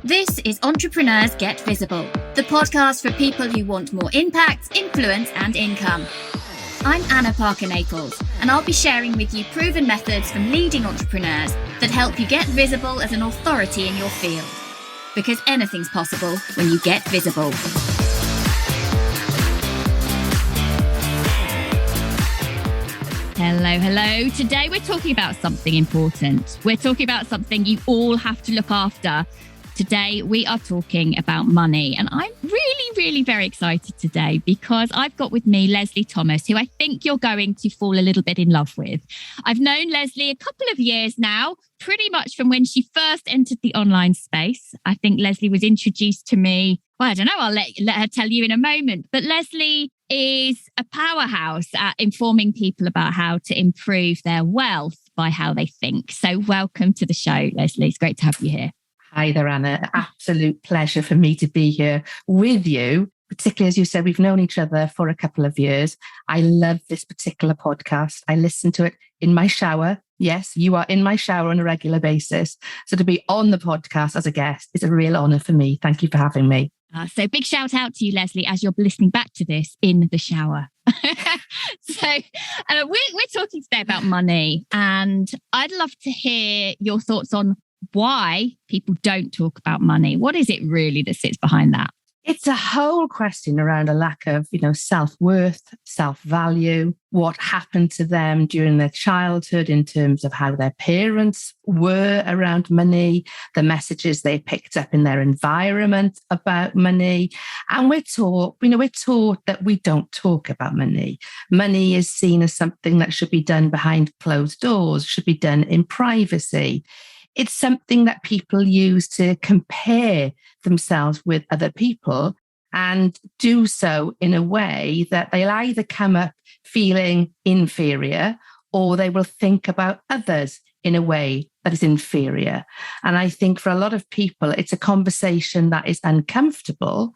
This is Entrepreneurs Get Visible, the podcast for people who want more impact, influence, and income. I'm Anna Parker-Naples, and I'll be sharing with you proven methods from leading entrepreneurs that help you get visible as an authority in your field. Because anything's possible when you get visible. Hello. Today we're talking about something important. We're talking about something you all have to look after. Today, we are talking about money, and I'm really very excited today because I've got with me Lesley Thomas, who I think you're going to fall a little bit in love with. I've known Lesley a couple of years now, pretty much from when she first entered the online space. I think Lesley was introduced to me. Well, I don't know. I'll let her tell you in a moment. But Lesley is a powerhouse at informing people about how to improve their wealth by how they think. So welcome to the show, Lesley. It's great to have you here. Hi there, Anna. Absolute pleasure for me to be here with you. Particularly, as you said, we've known each other for a couple of years. I love this particular podcast. I listen to it in my shower. Yes, you are in my shower on a regular basis. So to be on the podcast as a guest is a real honour for me. Thank you for having me. So big shout out to you, Lesley, as you're listening back to this in the shower. We're talking today about money, and I'd love to hear your thoughts on why people don't talk about money. What is it really that sits behind that? It's a whole question around a lack of, self-worth, self-value, what happened to them during their childhood in terms of how their parents were around money, the messages they picked up in their environment about money. And we're taught that we don't talk about money. Money is seen as something that should be done behind closed doors, should be done in privacy. It's something that people use to compare themselves with other people and do so in a way that they'll either come up feeling inferior or they will think about others in a way that is inferior. And I think for a lot of people, it's a conversation that is uncomfortable.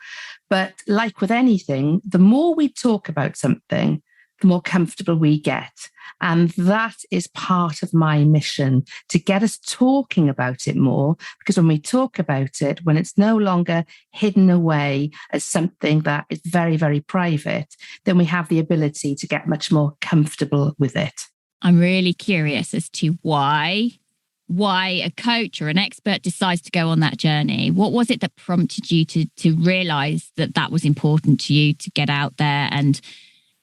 But like with anything, the more we talk about something, the more comfortable we get. And that is part of my mission, to get us talking about it more, because when we talk about it, when it's no longer hidden away as something that is very private, then we have the ability to get much more comfortable with it. I'm really curious as to why a coach or an expert decides to go on that journey. What was it that prompted you to realize that was important to you, to get out there and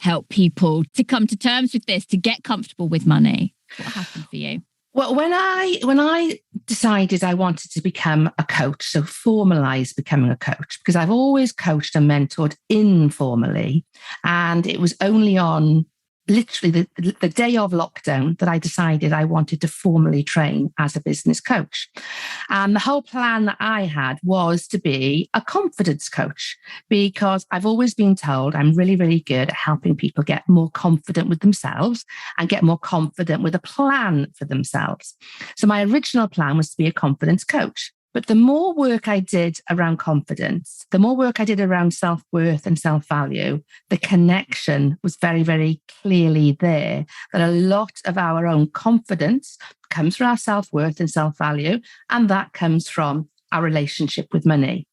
help people to come to terms with this, to get comfortable with money? What happened for you? Well, when I decided I wanted to become a coach, so formalize becoming a coach, because I've always coached and mentored informally. And it was only on literally the day of lockdown that I decided I wanted to formally train as a business coach. And the whole plan that I had was to be a confidence coach, because I've always been told I'm really good at helping people get more confident with themselves and get more confident with a plan for themselves. So my original plan was to be a confidence coach. But the more work I did around confidence, the more work I did around self-worth and self-value, the connection was very clearly there, that a lot of our own confidence comes from our self-worth and self-value, and that comes from our relationship with money.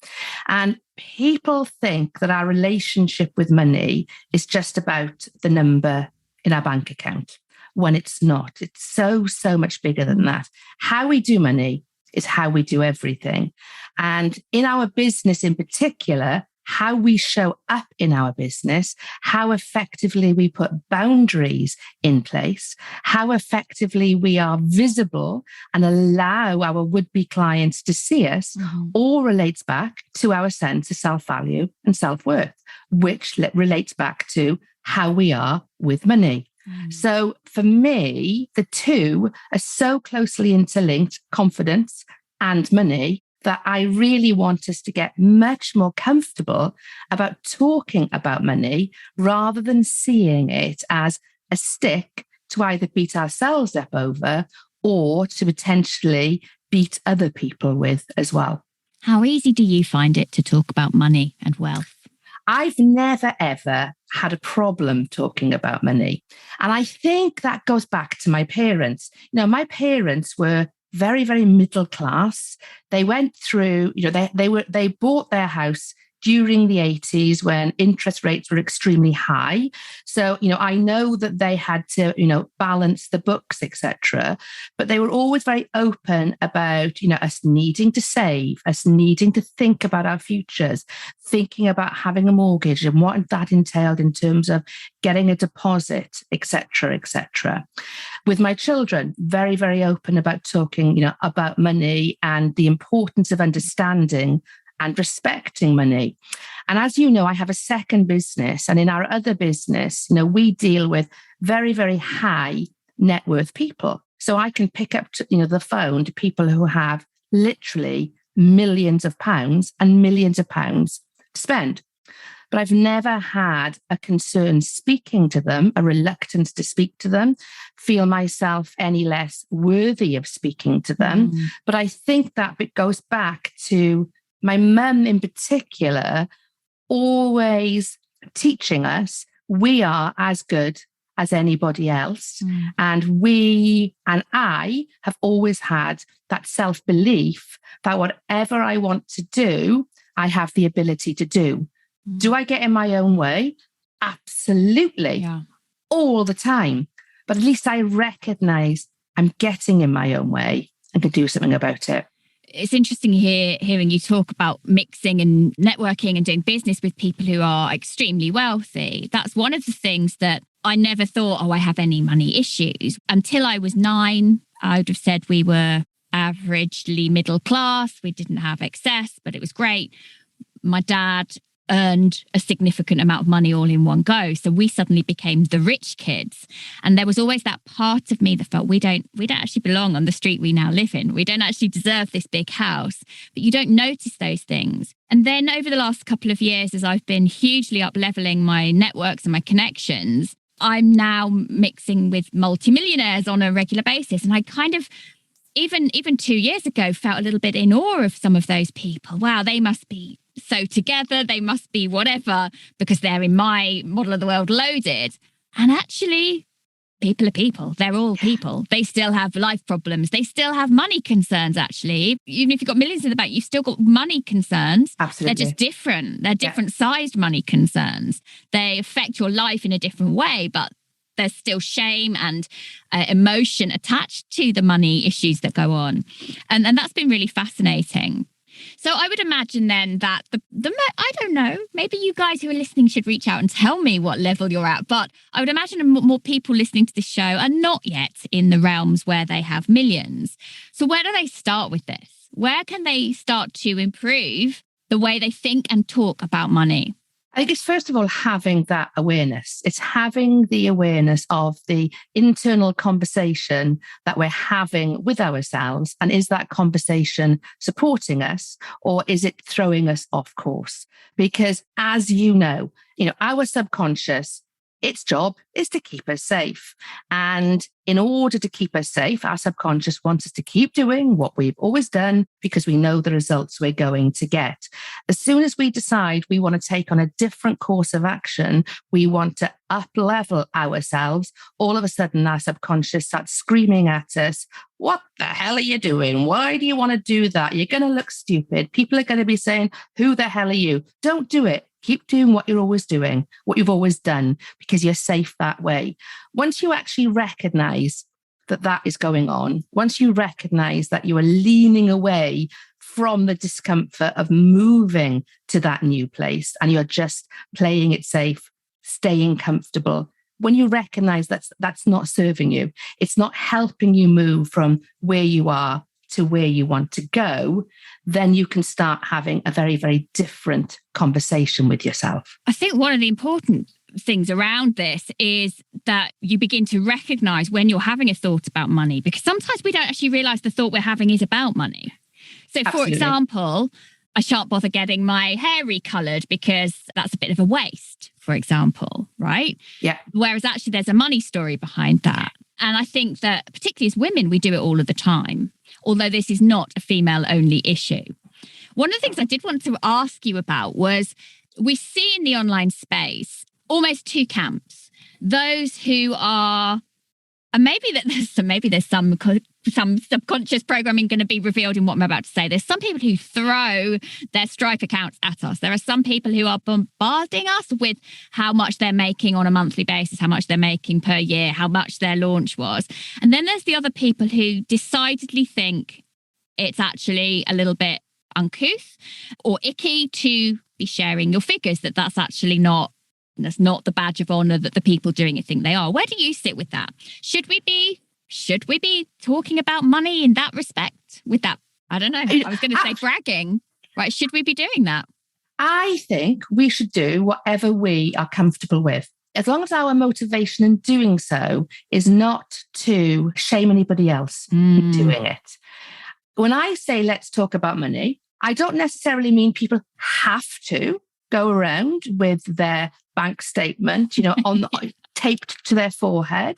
And people think that our relationship with money is just about the number in our bank account, when it's not. It's so much bigger than that. How we do money is how we do everything. And in our business in particular, how we show up in our business, how effectively we put boundaries in place, how effectively we are visible and allow our would-be clients to see us, all relates back to our sense of self-value and self-worth, which relates back to how we are with money. So for me, the two are so closely interlinked, confidence and money, that I really want us to get much more comfortable about talking about money rather than seeing it as a stick to either beat ourselves up over or to potentially beat other people with as well. How easy do you find it to talk about money and wealth? I've never, ever had a problem talking about money. And I think that goes back to my parents. My parents were very, very middle class. They went through, they bought their house during the 80s when interest rates were extremely high. So, I know that they had to, balance the books, etc. But they were always very open about, us needing to save, us needing to think about our futures, thinking about having a mortgage and what that entailed in terms of getting a deposit, etc., etc. With my children, very, very open about talking, about money and the importance of understanding and respecting money. And as you know, I have a second business. And in our other business, we deal with very, very high net worth people. So I can pick up, the phone to people who have literally millions of pounds and millions of pounds to spend. But I've never had a concern speaking to them, a reluctance to speak to them, feel myself any less worthy of speaking to them. But I think that it goes back to my mum in particular, always teaching us we are as good as anybody else. And I have always had that self-belief that whatever I want to do, I have the ability to do. Do I get in my own way? Absolutely. Yeah. All the time. But at least I recognize I'm getting in my own way and can do something about it. It's interesting hearing you talk about mixing and networking and doing business with people who are extremely wealthy. That's one of the things that I never thought, I have any money issues. Until I was 9, I would have said we were averagely middle class. We didn't have excess, but it was great. My dad earned a significant amount of money all in one go. So we suddenly became the rich kids. And there was always that part of me that felt we don't actually belong on the street we now live in. We don't actually deserve this big house, but you don't notice those things. And then over the last couple of years, as I've been hugely up-leveling my networks and my connections, I'm now mixing with multimillionaires on a regular basis. And I kind of, even 2 years ago, felt a little bit in awe of some of those people. Wow, they must be so together, they must be whatever, because they're in my model of the world loaded. And actually, people are people. They're all people. They still have life problems. They still have money concerns, actually. Even if you've got millions in the bank, you've still got money concerns. Absolutely. They're just different. They're different sized money concerns. They affect your life in a different way, but there's still shame and emotion attached to the money issues that go on. And that's been really fascinating. So I would imagine then that I don't know, maybe you guys who are listening should reach out and tell me what level you're at. But I would imagine more people listening to this show are not yet in the realms where they have millions. So where do they start with this? Where can they start to improve the way they think and talk about money? I think it's first of all having that awareness. It's having the awareness of the internal conversation that we're having with ourselves. And is that conversation supporting us or is it throwing us off course? Because as you know, our subconscious, its job is to keep us safe. And in order to keep us safe, our subconscious wants us to keep doing what we've always done because we know the results we're going to get. As soon as we decide we want to take on a different course of action, we want to up-level ourselves, all of a sudden our subconscious starts screaming at us, what the hell are you doing? Why do you want to do that? You're going to look stupid. People are going to be saying, who the hell are you? Don't do it. Keep doing what you're always doing, what you've always done, because you're safe that way. Once you actually recognize that is going on, once you recognize that you are leaning away from the discomfort of moving to that new place and you're just playing it safe, staying comfortable, when you recognize that's not serving you, it's not helping you move from where you are to where you want to go, then you can start having a very, very different conversation with yourself. I think one of the important things around this is that you begin to recognize when you're having a thought about money, because sometimes we don't actually realize the thought we're having is about money. So, Absolutely. For example, I shan't bother getting my hair recolored because that's a bit of a waste, for example, right? Yeah. Whereas actually there's a money story behind that. And I think that particularly as women, we do it all of the time, although this is not a female-only issue. One of the things I did want to ask you about was we see in the online space almost two camps. Those who are, and maybe there's some some subconscious programming going to be revealed in what I'm about to say. There's some people who throw their Stripe accounts at us. There are some people who are bombarding us with how much they're making on a monthly basis, how much they're making per year, how much their launch was. And then there's the other people who decidedly think it's actually a little bit uncouth or icky to be sharing your figures, that's actually that's not the badge of honor that the people doing it think they are. Where do you sit with that? Should we be talking about money in that respect? With that, I don't know. I was going to say bragging, right? Should we be doing that? I think we should do whatever we are comfortable with, as long as our motivation in doing so is not to shame anybody else in doing it. When I say let's talk about money, I don't necessarily mean people have to go around with their bank statement, taped to their forehead,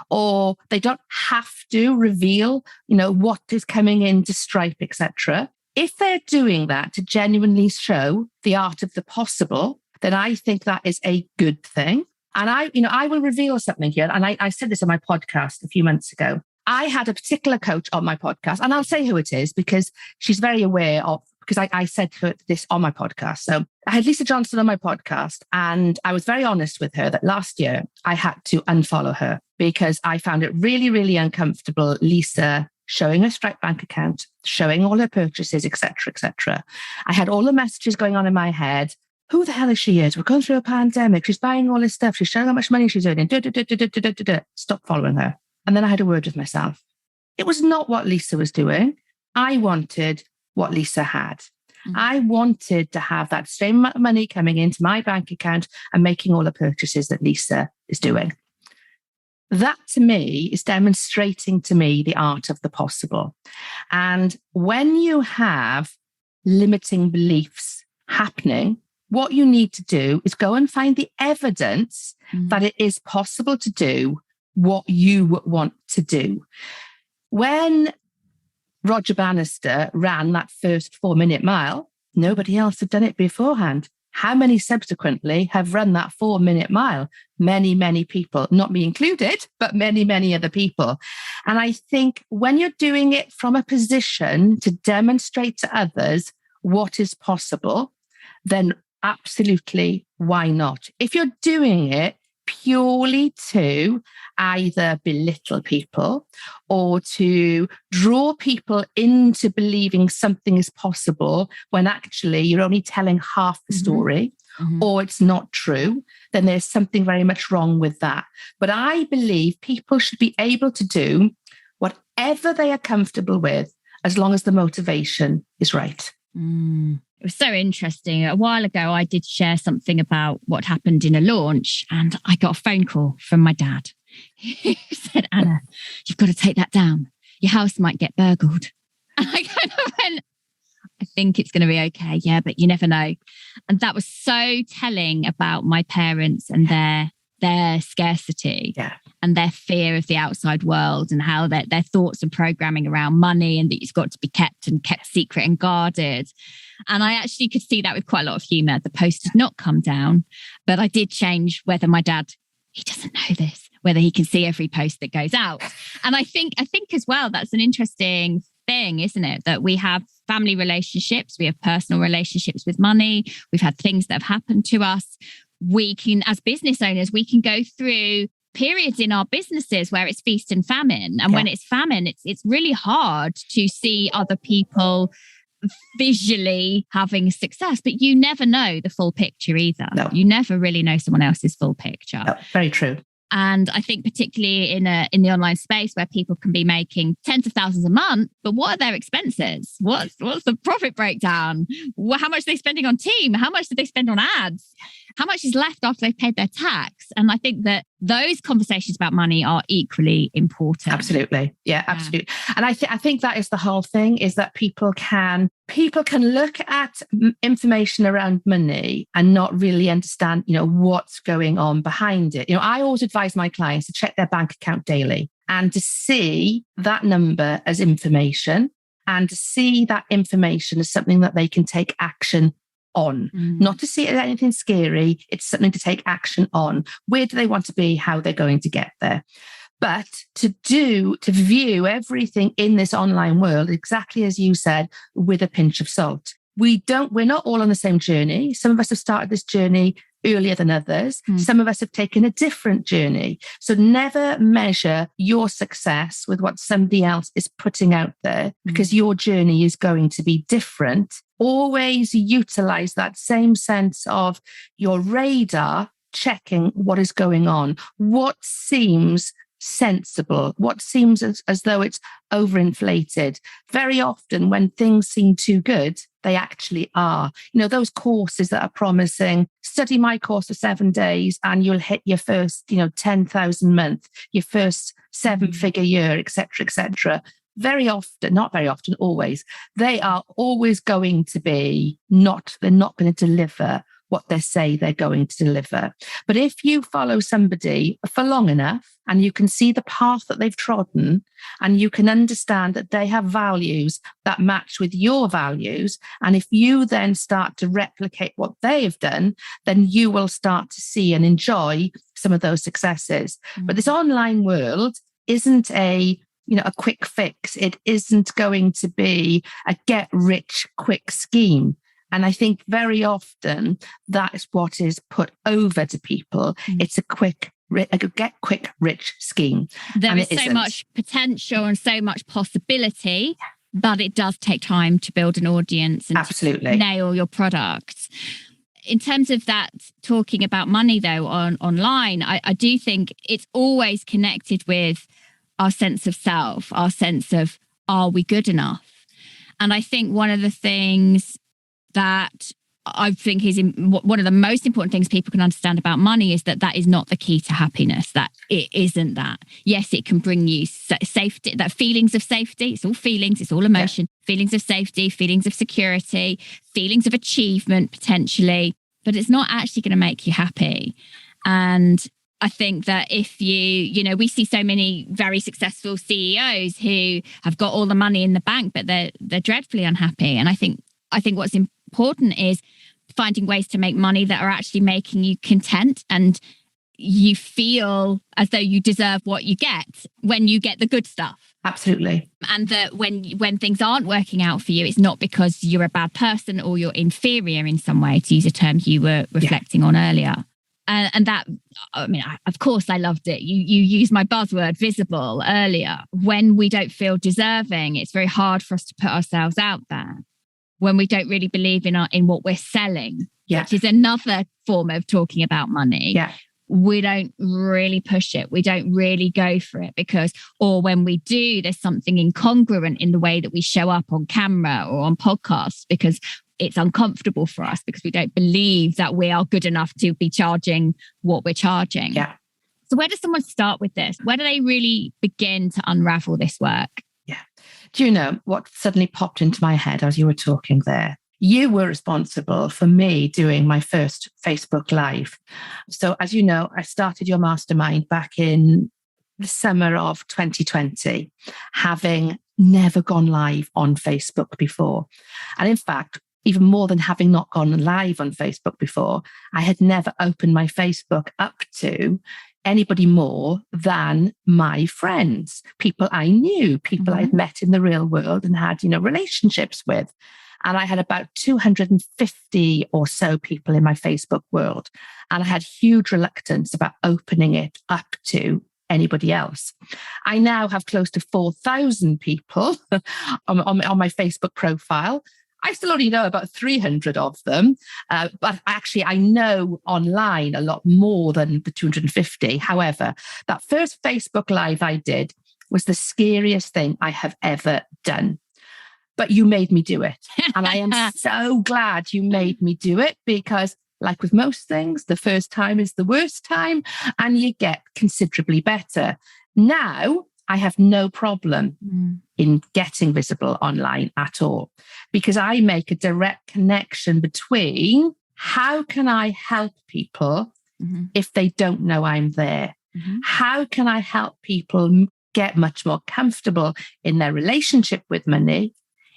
or they don't have to reveal, what is coming into Stripe, etc. If they're doing that to genuinely show the art of the possible, then I think that is a good thing. And I will reveal something here. And I said this on my podcast a few months ago. I had a particular coach on my podcast, and I'll say who it is because she's very aware of, because I said this on my podcast. So I had Lisa Johnson on my podcast, and I was very honest with her that last year I had to unfollow her because I found it really, really uncomfortable. Lisa showing her Stripe bank account, showing all her purchases, etc., etc. I had all the messages going on in my head. Who the hell is she? We're going through a pandemic. She's buying all this stuff. She's showing how much money she's earning. Stop following her. And then I had a word with myself. It was not what Lisa was doing. I wanted what Lisa had. I wanted to have that same amount of money coming into my bank account and making all the purchases that Lisa is doing. That to me is demonstrating to me the art of the possible. And when you have limiting beliefs happening, what you need to do is go and find the evidence that it is possible to do what you want to do. When Roger Bannister ran that first 4-minute mile, nobody else had done it beforehand. How many subsequently have run that 4-minute mile? Many, many people, not me included, but many, many other people. And I think when you're doing it from a position to demonstrate to others what is possible, then absolutely, why not? If you're doing it purely to either belittle people or to draw people into believing something is possible when actually you're only telling half the story or it's not true, then there's something very much wrong with that. But I believe people should be able to do whatever they are comfortable with as long as the motivation is right. It was so interesting. A while ago, I did share something about what happened in a launch, and I got a phone call from my dad. He said, Anna, you've got to take that down. Your house might get burgled. And I kind of went, I think it's going to be okay. Yeah, but you never know. And that was so telling about my parents and their scarcity and their fear of the outside world and how their thoughts and programming around money and that it's got to be kept secret and guarded. And I actually could see that with quite a lot of humor. The post did not come down, but I did change whether my dad, he doesn't know this, whether he can see every post that goes out. And I think as well, that's an interesting thing, isn't it? That we have family relationships, we have personal relationships with money, we've had things that have happened to us. We can, as business owners, we can go through periods in our businesses where it's feast and famine. And when it's famine, it's really hard to see other people visually having success, but you never know the full picture either. No. You never really know someone else's full picture. No, very true. And I think particularly in the online space where people can be making tens of thousands a month, but what are their expenses? What's the profit breakdown? How much are they spending on team? How much do they spend on ads? How much is left after they've paid their tax? And I think that those conversations about money are equally important. Absolutely. Yeah, absolutely. And I think that is the whole thing, is that people can look at information around money and not really understand, what's going on behind it. I always advise my clients to check their bank account daily and to see that number as information and to see that information as something that they can take action on, not to see it as anything scary. It's something to take action on. Where do they want to be? How they're going to get there? But to view everything in this online world, exactly as you said, with a pinch of salt. We're not all on the same journey. Some of us have started this journey earlier than others. Some of us have taken a different journey. So never measure your success with what somebody else is putting out there, because your journey is going to be different. Always utilize that same sense of your radar, checking what is going on, what seems sensible, what seems as though it's overinflated. Very often when things seem too good, they actually are. Those courses that are promising, study my course for 7 days and you'll hit your first, 10,000 month, your first 7-figure year, etc. Very often, not very often, always, they are always going to be they're not going to deliver what they say they're going to deliver. But if you follow somebody for long enough and you can see the path that they've trodden and you can understand that they have values that match with your values, and if you then start to replicate what they've done, then you will start to see and enjoy some of those successes. But this online world isn't a quick fix. It isn't going to be a get rich quick scheme. And I think very often that is what is put over to people. It's a get quick rich scheme. There is so much potential and so much possibility, but it does take time to build an audience and absolutely to nail your product. In terms of that, talking about money though online, I do think it's always connected with our sense of self, our sense of, are we good enough? And I think one of the things that I think is one of the most important things people can understand about money is that is not the key to happiness, that it isn't that. Yes, it can bring you safety, that feelings of safety. It's all feelings, it's all emotion, feelings of safety, feelings of security, feelings of achievement potentially, but it's not actually going to make you happy. And I think that if we see so many very successful CEOs who have got all the money in the bank, but they're dreadfully unhappy. And I think what's important is finding ways to make money that are actually making you content and you feel as though you deserve what you get when you get the good stuff. Absolutely. And that when things aren't working out for you, it's not because you're a bad person or you're inferior in some way, to use a term you were reflecting on earlier. And that, of course, I loved it. You used my buzzword, visible, earlier. When we don't feel deserving, it's very hard for us to put ourselves out there. When we don't really believe in what we're selling, which is another form of talking about money. We don't really push it. We don't really go for it or when we do, there's something incongruent in the way that we show up on camera or on podcasts because it's uncomfortable for us, because we don't believe that we are good enough to be charging what we're charging. So where does someone start with this? Where do they really begin to unravel this work? Do you know what suddenly popped into my head as you were talking there? You were responsible for me doing my first Facebook Live. So as you know, I started your mastermind back in the summer of 2020, having never gone live on Facebook before. And in fact, even more than having not gone live on Facebook before, I had never opened my Facebook up to anybody more than my friends, people I knew, people I'd met in the real world and had, relationships with. And I had about 250 or so people in my Facebook world. And I had huge reluctance about opening it up to anybody else. I now have close to 4,000 people on my Facebook profile. I still only know about 300 of them, but actually I know online a lot more than the 250. However, that first Facebook Live I did was the scariest thing I have ever done. But you made me do it. And I am so glad you made me do it, because like with most things, the first time is the worst time and you get considerably better. Now, I have no problem in getting visible online at all, because I make a direct connection between how can I help people if they don't know I'm there? How can I help people get much more comfortable in their relationship with money,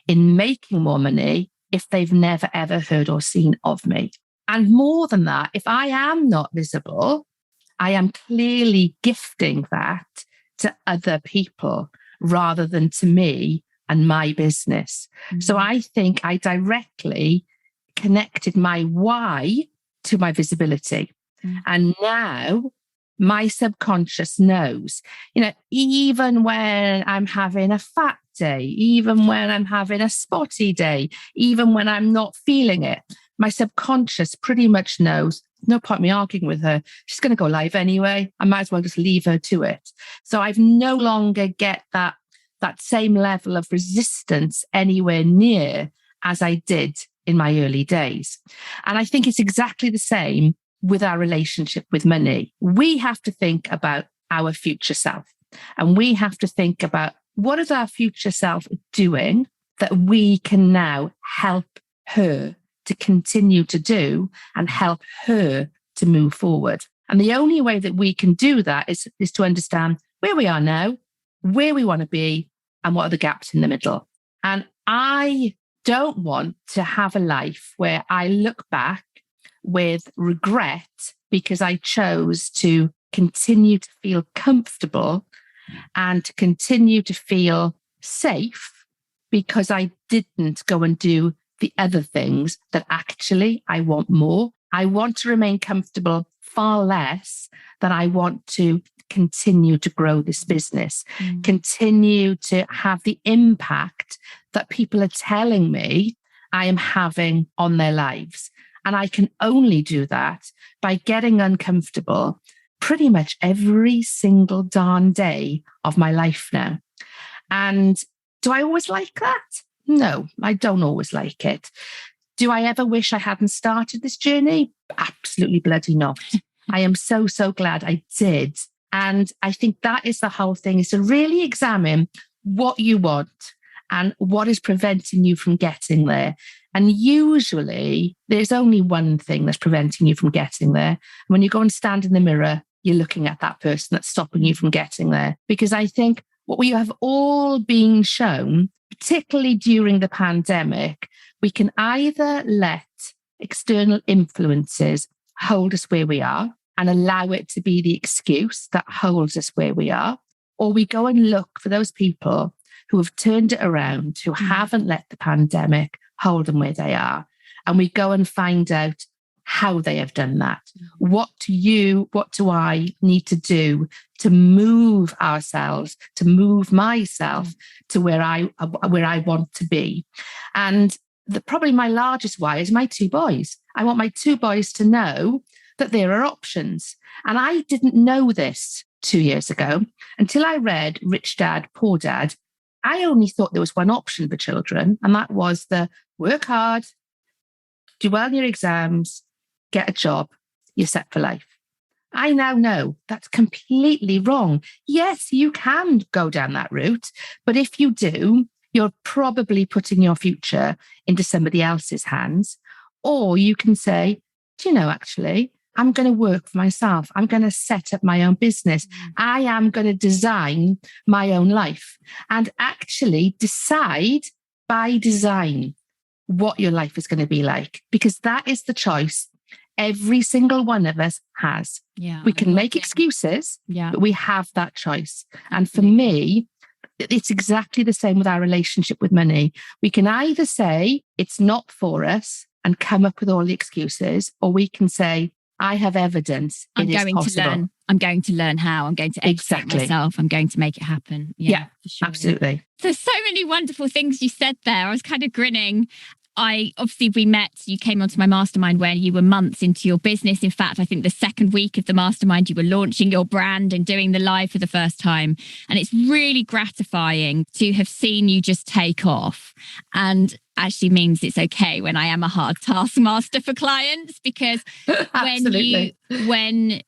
in making more money, if they've never, ever heard or seen of me? And more than that, if I am not visible, I am clearly gifting that to other people rather than to me and my business. So I think I directly connected my why to my visibility. And now my subconscious knows, even when I'm having a fat day, even when I'm having a spotty day, even when I'm not feeling it, my subconscious pretty much knows, no point me arguing with her. She's going to go live anyway. I might as well just leave her to it. So I've no longer get that same level of resistance anywhere near as I did in my early days. And I think it's exactly the same with our relationship with money. We have to think about our future self, and we have to think about what is our future self doing that we can now help her to continue to do and help her to move forward. And the only way that we can do that is to understand where we are now, where we want to be, and what are the gaps in the middle. And I don't want to have a life where I look back with regret because I chose to continue to feel comfortable and to continue to feel safe because I didn't go and do the other things that actually I want more. I want to remain comfortable far less than I want to continue to grow this business, continue to have the impact that people are telling me I am having on their lives. And I can only do that by getting uncomfortable pretty much every single darn day of my life now. And do I always like that? No, I don't always like it. Do I ever wish I hadn't started this journey? Absolutely bloody not. I am so, so glad I did. And I think that is the whole thing, is to really examine what you want and what is preventing you from getting there. And usually there's only one thing that's preventing you from getting there. When you go and stand in the mirror, you're looking at that person that's stopping you from getting there. Because I think what we have all been shown, particularly during the pandemic, we can either let external influences hold us where we are and allow it to be the excuse that holds us where we are, or we go and look for those people who have turned it around, who haven't let the pandemic hold them where they are. And we go and find out how they have done that. What do I need to do to move ourselves, to move myself to where I want to be? And probably my largest why is my two boys. I want my two boys to know that there are options. And I didn't know this 2 years ago until I read Rich Dad, Poor Dad. I only thought there was one option for children, and that was the work hard, do well in your exams, get a job, you're set for life. I now know that's completely wrong. Yes, you can go down that route, but if you do, you're probably putting your future into somebody else's hands. Or you can say, do you know, actually, I'm going to work for myself. I'm going to set up my own business. I am going to design my own life and actually decide by design what your life is going to be like, because that is the choice every single one of us has. Yeah, we can make excuses, but we have that choice. And for me, it's exactly the same with our relationship with money. We can either say it's not for us and come up with all the excuses, or we can say, I have evidence it is possible. I'm going to learn how. I'm going to educate myself. I'm going to make it happen. Yeah, for sure. Absolutely. There's so many wonderful things you said there. I was kind of grinning. We met, you came onto my mastermind when you were months into your business. In fact, I think the second week of the mastermind, you were launching your brand and doing the live for the first time. And it's really gratifying to have seen you just take off. And actually means it's okay when I am a hard taskmaster for clients, because when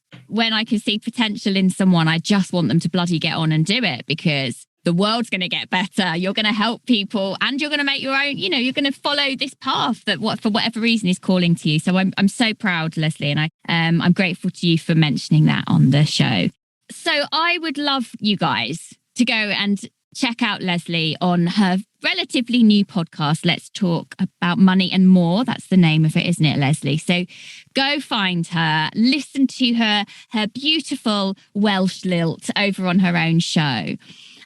I can see potential in someone, I just want them to bloody get on and do it, because the world's going to get better. You're going to help people and you're going to make your own, you're going to follow this path that for whatever reason is calling to you. So I'm so proud, Lesley, and I'm grateful to you for mentioning that on the show. So I would love you guys to go and check out Lesley on her relatively new podcast, Let's Talk About Money and More. That's the name of it, isn't it, Lesley? So go find her, listen to her beautiful Welsh lilt over on her own show.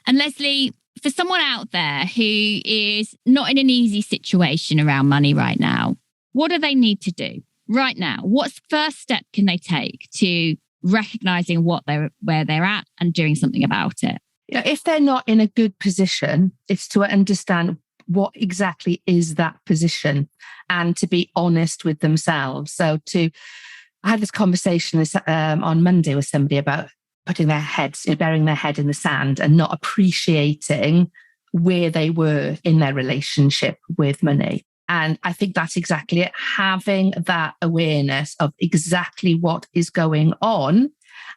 And Lesley, for someone out there who is not in an easy situation around money right now, what do they need to do right now? What first step can they take to recognizing where they're at and doing something about it? If they're not in a good position, it's to understand what exactly is that position and to be honest with themselves. I had this conversation on Monday with somebody about putting their heads, burying their head in the sand and not appreciating where they were in their relationship with money. And I think that's exactly it. Having that awareness of exactly what is going on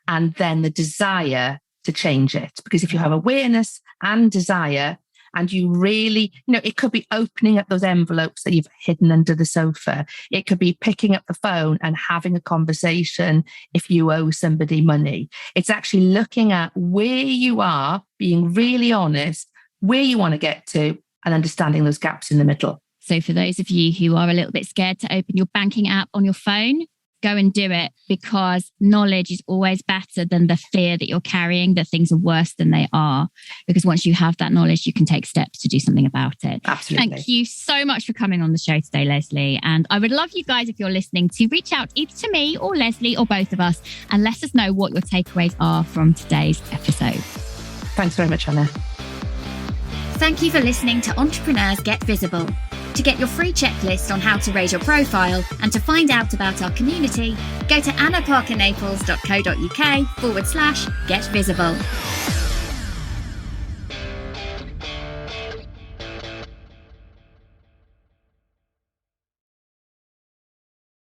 and then the desire to change it. Because if you have awareness and desire, and you really, it could be opening up those envelopes that you've hidden under the sofa. It could be picking up the phone and having a conversation if you owe somebody money. It's actually looking at where you are, being really honest, where you want to get to, and understanding those gaps in the middle. So for those of you who are a little bit scared to open your banking app on your phone, go and do it, because knowledge is always better than the fear that you're carrying that things are worse than they are. Because once you have that knowledge, you can take steps to do something about it. Absolutely. Thank you so much for coming on the show today, Lesley. And I would love you guys, if you're listening, to reach out either to me or Lesley or both of us and let us know what your takeaways are from today's episode. Thanks very much, Anna. Thank you for listening to Entrepreneurs Get Visible. To get your free checklist on how to raise your profile and to find out about our community, go to annaparkernaples.co.uk/get visible.